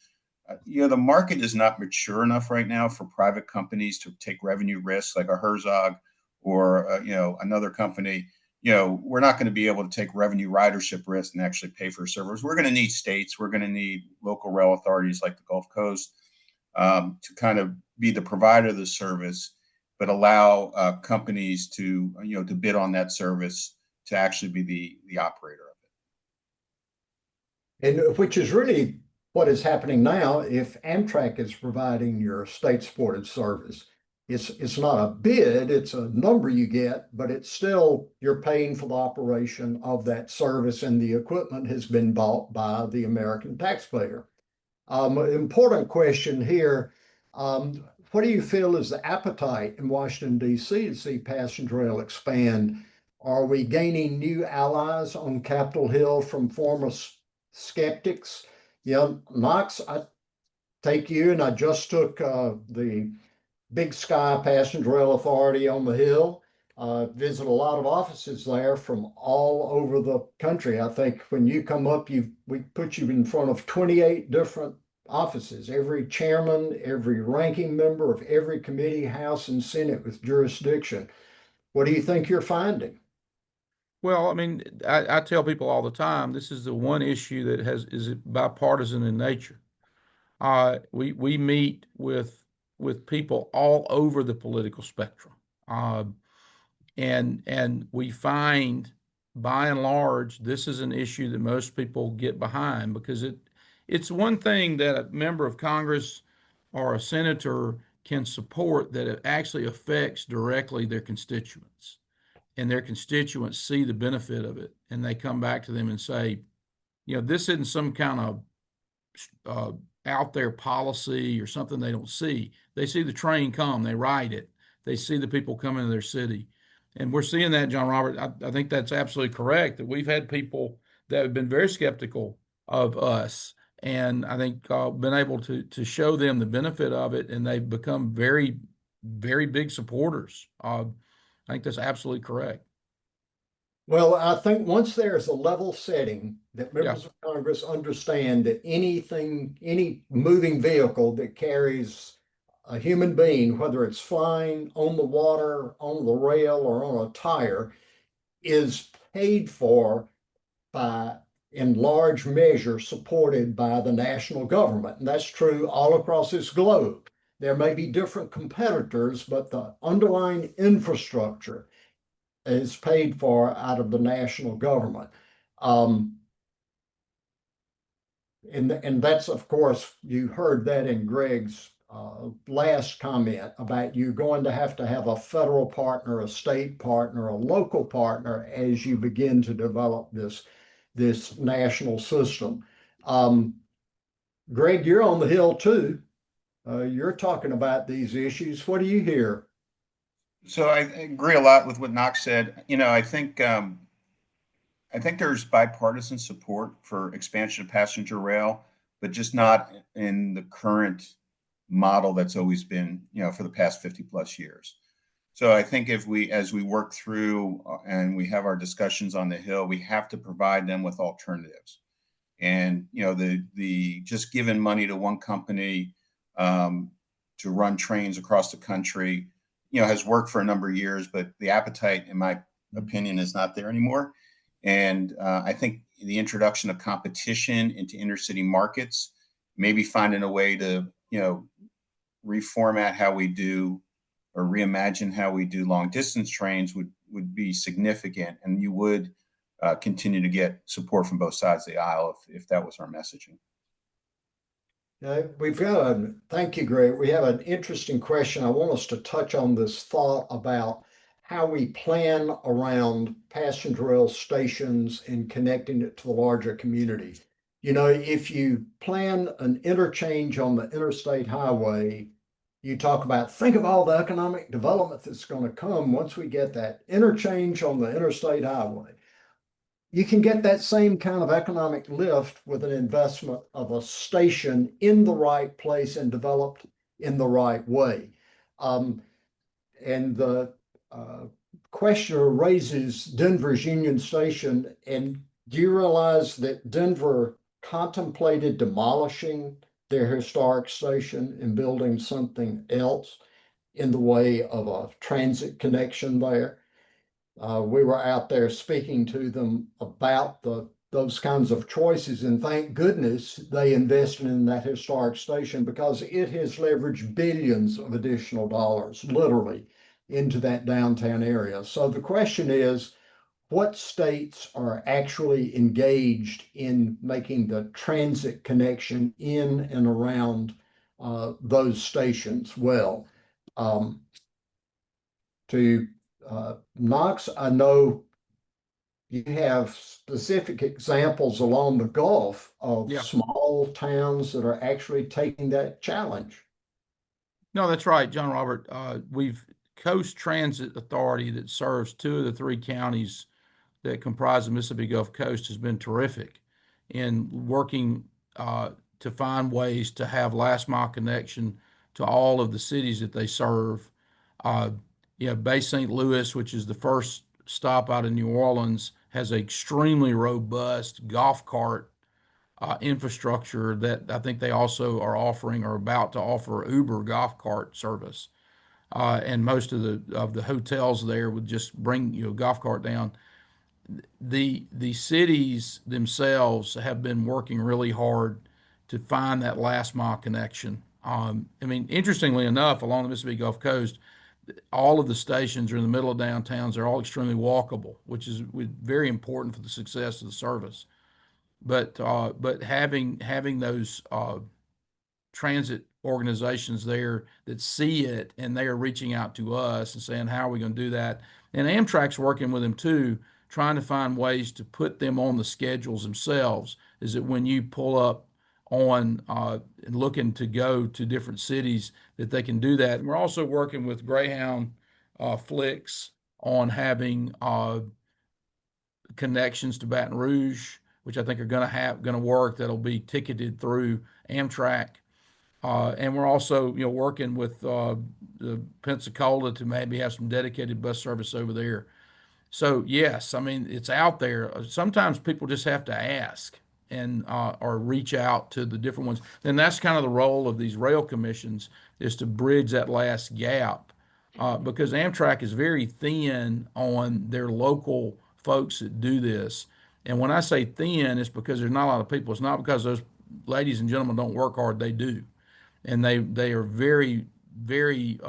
the market is not mature enough right now for private companies to take revenue risks like a Herzog or another company. We're not going to be able to take revenue ridership risk and actually pay for servers. We're going to need states. We're going to need local rail authorities like the Gulf Coast to kind of be the provider of the service, but allow companies to to bid on that service to actually be the operator of it. And which is really what is happening now. If Amtrak is providing your state-supported service, it's not a bid, it's a number you get, but it's still you're paying for the operation of that service, and the equipment has been bought by the American taxpayer. Important question here. What do you feel is the appetite in Washington, D.C. to see passenger rail expand? Are we gaining new allies on Capitol Hill from former skeptics? Knox, I take you, and I just took the Big Sky Passenger Rail Authority on the Hill. Visit a lot of offices there from all over the country. I think when you come up, we put you in front of 28 different offices, every chairman, every ranking member of every committee, House and Senate with jurisdiction. What do you think you're finding? Well, I mean, I tell people all the time, this is the one issue that is bipartisan in nature. We meet with people all over the political spectrum. Uh, and we find by and large this is an issue that most people get behind because it's one thing that a member of Congress or a senator can support that it actually affects directly their constituents, and their constituents see the benefit of it and they come back to them and say, this isn't some kind of uh, out there policy or something they don't see. They see the train come, they ride it, they see the people come into their city. And we're seeing that, John Robert. I think that's absolutely correct. That we've had people that have been very skeptical of us, and I think been able to show them the benefit of it, and they've become very, very big supporters. I think that's absolutely correct. Well, I think once there's a level setting that Yeah, members of Congress understand that any moving vehicle that carries a human being, whether it's flying on the water, on the rail, or on a tire, is paid for by, in large measure, supported by the national government. And that's true all across this globe. There may be different competitors, but the underlying infrastructure is paid for out of the national government. Um, and that's, of course, you heard that in Greg's last comment about you going to have a federal partner, a state partner, a local partner as you begin to develop this national system. Greg, you're on the Hill too. You're talking about these issues. What do you hear? So I agree a lot with what Knox said. I think there's bipartisan support for expansion of passenger rail, but just not in the current model that's always been, for the past 50 plus years. So I think as we work through and we have our discussions on the Hill, we have to provide them with alternatives. And the just giving money to one company to run trains across the country, has worked for a number of years, but the appetite, in my opinion, is not there anymore. And I think the introduction of competition into intercity markets, maybe finding a way to, reformat how we do or reimagine how we do long distance trains would be significant. And you would continue to get support from both sides of the aisle if that was our messaging. Thank you, Greg. We have an interesting question. I want us to touch on this thought about how we plan around passenger rail stations and connecting it to the larger community. If you plan an interchange on the interstate highway, you talk about, think of all the economic development that's going to come once we get that interchange on the interstate highway. You can get that same kind of economic lift with an investment of a station in the right place and developed in the right way. And the questioner raises Denver's Union Station. And do you realize that Denver contemplated demolishing their historic station and building something else in the way of a transit connection there? We were out there speaking to them about those kinds of choices, and thank goodness they invested in that historic station because it has leveraged billions of additional dollars, literally, into that downtown area. So the question is, what states are actually engaged in making the transit connection in and around those stations? Well, to Knox, I know you have specific examples along the Gulf of yeah. small towns that are actually taking that challenge. No, that's right, John Robert. We've Coast Transit Authority that serves two of the three counties that comprise the Mississippi Gulf Coast has been terrific in working to find ways to have last mile connection to all of the cities that they serve. Uh, Bay St. Louis, which is the first stop out of New Orleans, has an extremely robust golf cart infrastructure that I think they also are offering or about to offer Uber golf cart service. And most of the hotels there would just bring golf cart down. the cities themselves have been working really hard to find that last mile connection. I mean, interestingly enough, along the Mississippi Gulf Coast, all of the stations are in the middle of downtowns. They're all extremely walkable, which is very important for the success of the service. But having those transit organizations there that see it and they are reaching out to us and saying, how are we going to do that? And Amtrak's working with them too, trying to find ways to put them on the schedules themselves. Is that when you pull up on and looking to go to different cities, that they can do that. And we're also working with Greyhound Flicks on having connections to Baton Rouge, which I think are going to work. That'll be ticketed through Amtrak. And we're also, working with the Pensacola to maybe have some dedicated bus service over there. So yes, I mean, it's out there. Sometimes people just have to ask and or reach out to the different ones. And that's kind of the role of these rail commissions, is to bridge that last gap. Because Amtrak is very thin on their local folks that do this. And when I say thin, it's because there's not a lot of people. It's not because those ladies and gentlemen don't work hard. They do, and they are very, very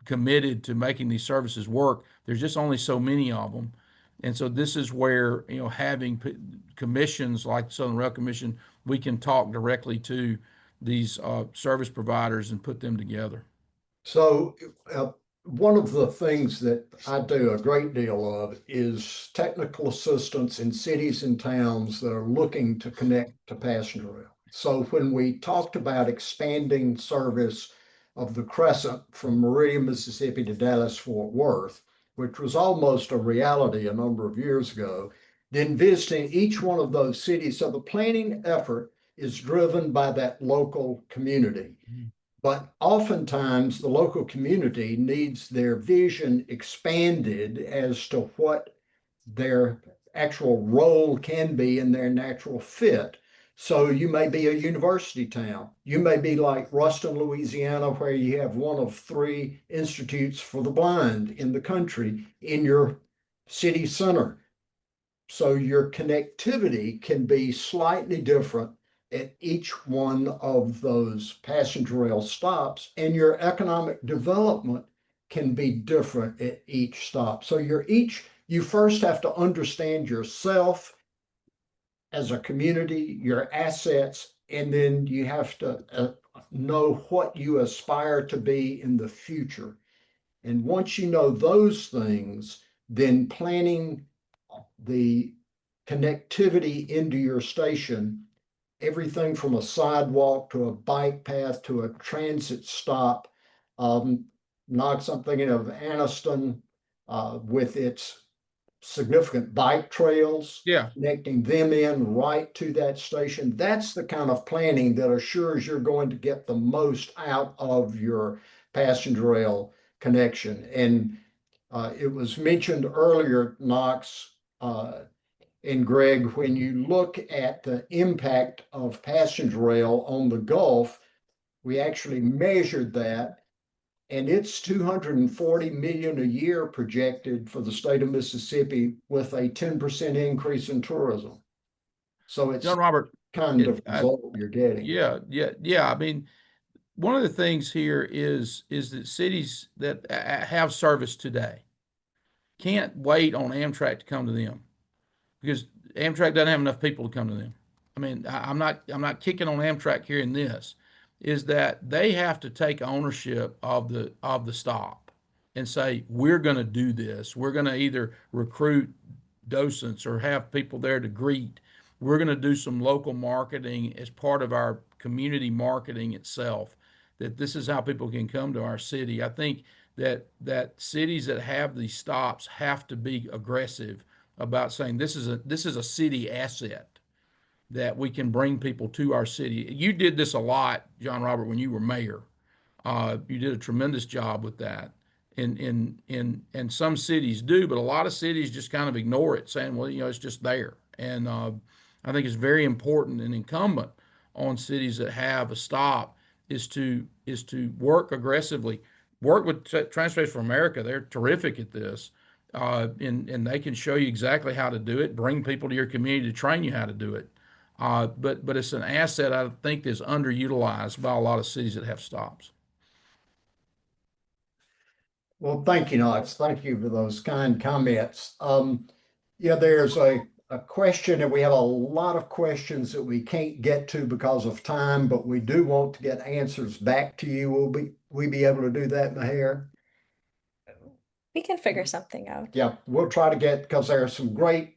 committed to making these services work. There's just only so many of them. And so this is where, having commissions like the Southern Rail Commission, we can talk directly to these service providers and put them together. So, one of the things that I do a great deal of is technical assistance in cities and towns that are looking to connect to passenger rail. So when we talked about expanding service of the Crescent from Meridian, Mississippi to Dallas, Fort Worth, which was almost a reality a number of years ago, then visiting each one of those cities. So the planning effort is driven by that local community. But oftentimes, the local community needs their vision expanded as to what their actual role can be in their natural fit. So you may be a university town. You may be like Ruston, Louisiana, where you have one of 3 institutes for the blind in the country in your city center. So your connectivity can be slightly different at each one of those passenger rail stops, and your economic development can be different at each stop. So you first have to understand yourself as a community, your assets, and then you have to know what you aspire to be in the future. And once you know those things, then planning the connectivity into your station, everything from a sidewalk to a bike path to a transit stop. Knox, I'm thinking of Anniston with its significant bike trails, Yeah. connecting them in right to that station. That's the kind of planning that assures you're going to get the most out of your passenger rail connection. And it was mentioned earlier, Knox, and Greg, when you look at the impact of passenger rail on the Gulf, we actually measured that, and it's 240 million a year projected for the state of Mississippi with a 10% increase in tourism. So it's John Robert, kind of result you're getting. yeah. I mean, one of the things here is that cities that have service today can't wait on Amtrak to come to them, because Amtrak doesn't have enough people to come to them. I mean, I'm not kicking on Amtrak here in this, is that they have to take ownership of the stop and say, we're going to do this. We're going to either recruit docents or have people there to greet. We're going to do some local marketing as part of our community marketing itself, that this is how people can come to our city. I think that cities that have these stops have to be aggressive about saying this is a city asset that we can bring people to our city. You did this a lot, John Robert, when you were mayor. You did a tremendous job with that. And some cities do, but a lot of cities just kind of ignore it, saying, well, it's just there. And I think it's very important and incumbent on cities that have a stop is to work aggressively. Work with Transportation for America. They're terrific at this. and they can show you exactly how to do it, bring people to your community to train you how to do it. But it's an asset I think that's underutilized by a lot of cities that have stops. Well, thank you, Knox. Thank you for those kind comments. Yeah, there's a question, and we have a lot of questions that we can't get to because of time, but we do want to get answers back to you. We be able to do that, Maher? We can figure something out. Yeah, we'll try to get, because there are some great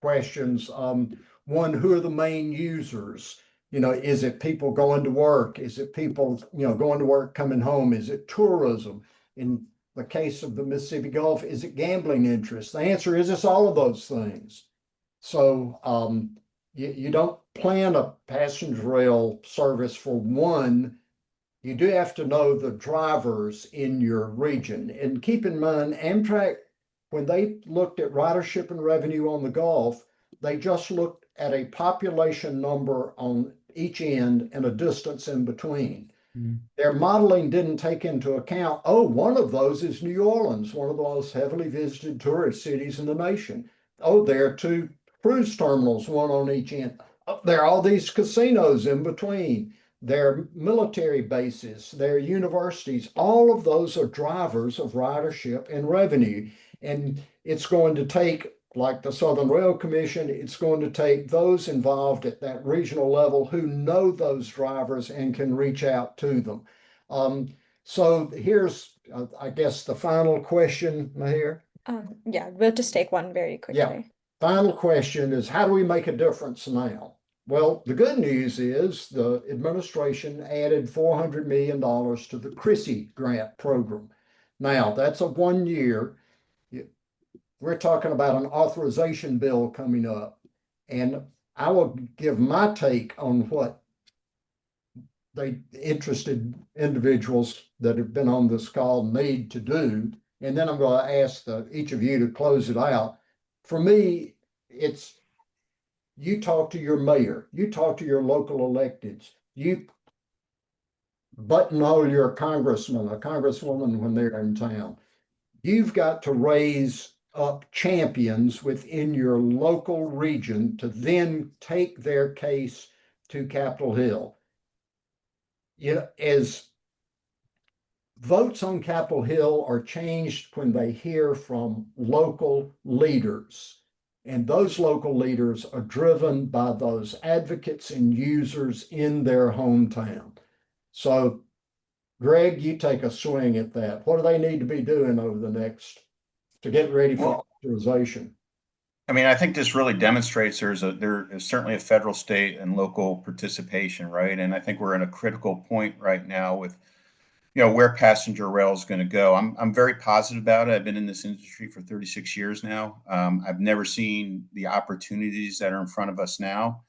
questions. One, who are the main users? You know, is it people going to work? Is it people, going to work, coming home? Is it tourism? In the case of the Mississippi Gulf, is it gambling interest? The answer is it's all of those things. So you don't plan a passenger rail service for one. You do have to know the drivers in your region. And keep in mind, Amtrak, when they looked at ridership and revenue on the Gulf, they just looked at a population number on each end and a distance in between. Their modeling didn't take into account, oh, one of those is New Orleans, one of the most heavily visited tourist cities in the nation. Oh, there are two cruise terminals, one on each end. Oh, there are all these casinos in between. There are military bases, there are universities. All of those are drivers of ridership and revenue. And it's going to take, like the Southern Rail Commission, it's going to take those involved at that regional level who know those drivers and can reach out to them. So here's, I guess, the final question, Maher. Yeah, we'll just take one very quickly. Yeah. Final question is, how do we make a difference now? Well, the good news is the administration added $400 million to the CRISI grant program. Now, that's a 1 year. We're talking about an authorization bill coming up. And I will give my take on what the interested individuals that have been on this call need to do. And then I'm going to ask each of you to close it out. For me, it's you talk to your mayor, you talk to your local electeds, you buttonhole your congressman or congresswoman when they're in town. You've got to raise up champions within your local region to then take their case to Capitol Hill. As votes on Capitol Hill are changed when they hear from local leaders. And those local leaders are driven by those advocates and users in their hometown. So, Greg, you take a swing at that. What do they need to be doing over the next to get ready for authorization? I mean, I think this really demonstrates there is certainly a federal, state, and local participation, right? And I think we're in a critical point right now with, where passenger rail is going to go. I'm very positive about it. I've been in this industry for 36 years now. I've never seen the opportunities that are in front of us now.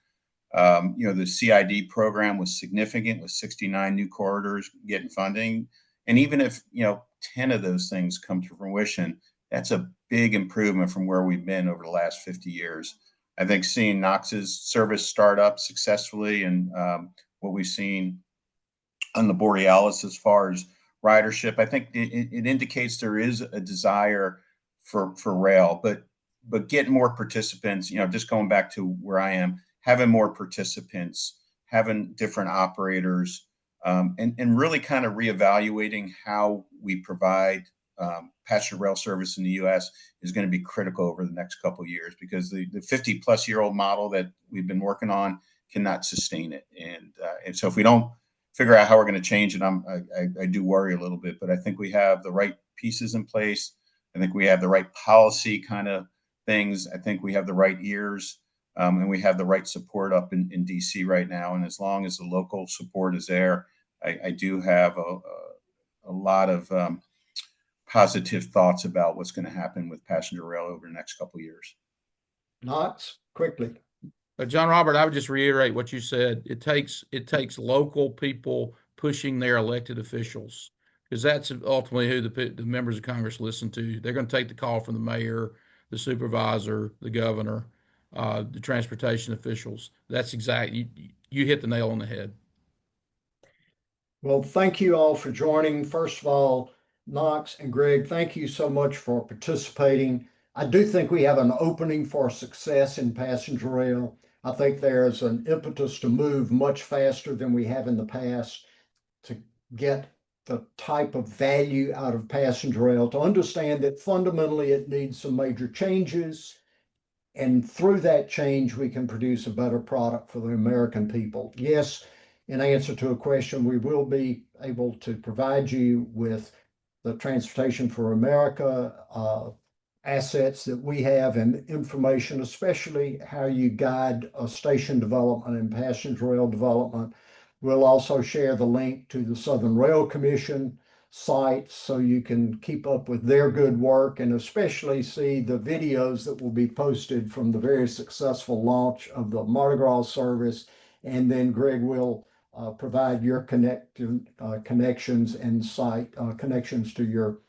The CID program was significant with 69 new corridors getting funding. And even if, 10 of those things come to fruition, that's a big improvement from where we've been over the last 50 years. I think seeing Knox's service start up successfully and what we've seen on the Borealis as far as ridership, I think it indicates there is a desire for rail, but getting more participants, just going back to where I am, having more participants, having different operators, and really kind of reevaluating how we provide passenger rail service in the U.S. is going to be critical over the next couple of years because the 50-plus-year-old model that we've been working on cannot sustain it. And so if we don't figure out how we're going to change it, I do worry a little bit. But I think we have the right pieces in place. I think we have the right policy kind of things. I think we have the right ears. And we have the right support up in DC right now. And as long as the local support is there, I do have a lot of positive thoughts about what's going to happen with passenger rail over the next couple of years. Knox, quickly. John Robert, I would just reiterate what you said. It takes local people pushing their elected officials because that's ultimately who the members of Congress listen to. They're going to take the call from the mayor, the supervisor, the governor, the transportation officials. That's exactly, you hit the nail on the head. Well, thank you all for joining. First of all, Knox and Greg, thank you so much for participating. I do think we have an opening for success in passenger rail. I think there's an impetus to move much faster than we have in the past to get the type of value out of passenger rail, to understand that fundamentally it needs some major changes. And through that change, we can produce a better product for the American people. Yes, in answer to a question, we will be able to provide you with the Transportation for America assets that we have and information, especially how you guide station development and passenger rail development. We'll also share the link to the Southern Rail Commission site so you can keep up with their good work and especially see the videos that will be posted from the very successful launch of the Mardi Gras service. And then Greg will provide your connections and site connections to your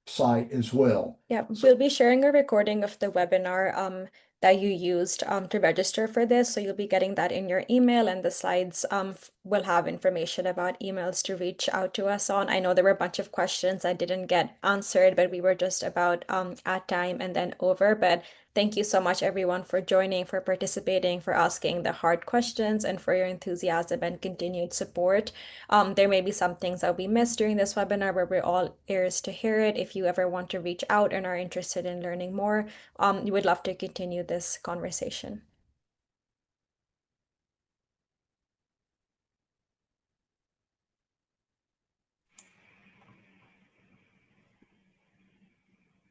site as well. Yeah, we'll be sharing a recording of the webinar that you used to register for this. So you'll be getting that in your email, and the slides will have information about emails to reach out to us on. I know there were a bunch of questions I didn't get answered, but we were just about at time and then over. But thank you so much, everyone, for joining, for participating, for asking the hard questions, and for your enthusiasm and continued support. There may be some things that we missed during this webinar, but we're all ears to hear it. If you ever want to reach out and are interested in learning more, we would love to continue this conversation.